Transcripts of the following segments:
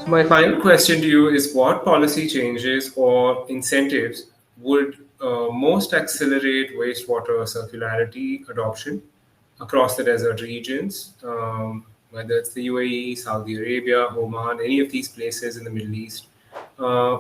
So my final question to you is what policy changes or incentives would most accelerate wastewater circularity adoption across the desert regions, whether it's the UAE, Saudi Arabia, Oman, any of these places in the Middle East? Uh,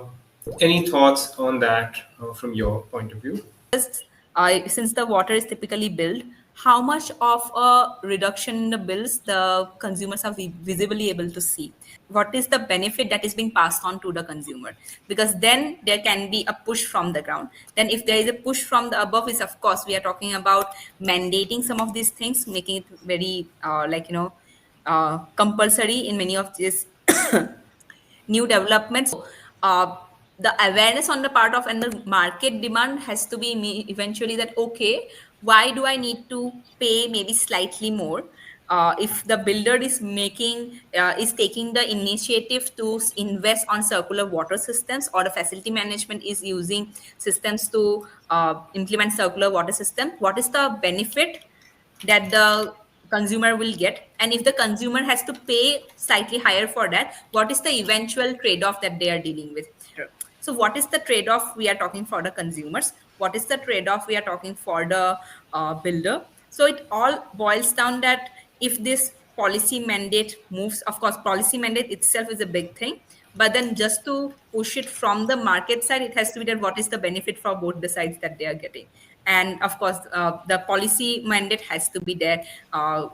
any thoughts on that from your point of view? Since the water is typically billed, how much of a reduction in the bills the consumers are visibly able to see? What is the benefit that is being passed on to the consumer? Because then there can be a push from the ground. Then if there is a push from the above, is of course we are talking about mandating some of these things, making it very compulsory in many of these new developments. Uh, the awareness on the part of and the market demand has to be eventually that okay, why do I need to pay maybe slightly more? If the builder is is taking the initiative to invest on circular water systems, or the facility management is using systems to implement circular water system, what is the benefit that the consumer will get? And if the consumer has to pay slightly higher for that, what is the eventual trade-off that they are dealing with? So what is the trade-off we are talking for the consumers? What is the trade-off we are talking for the builder? So it all boils down that if this policy mandate moves, of course policy mandate itself is a big thing, but then just to push it from the market side, it has to be that what is the benefit for both the sides that they are getting. And of course the policy mandate has to be there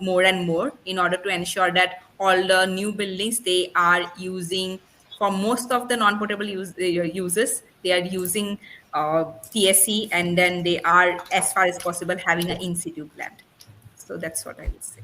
more and more in order to ensure that all the new buildings, they are using, for most of the non-potable users, they are using TSE, and then they are, as far as possible, having an in situ plant. So that's what I would say.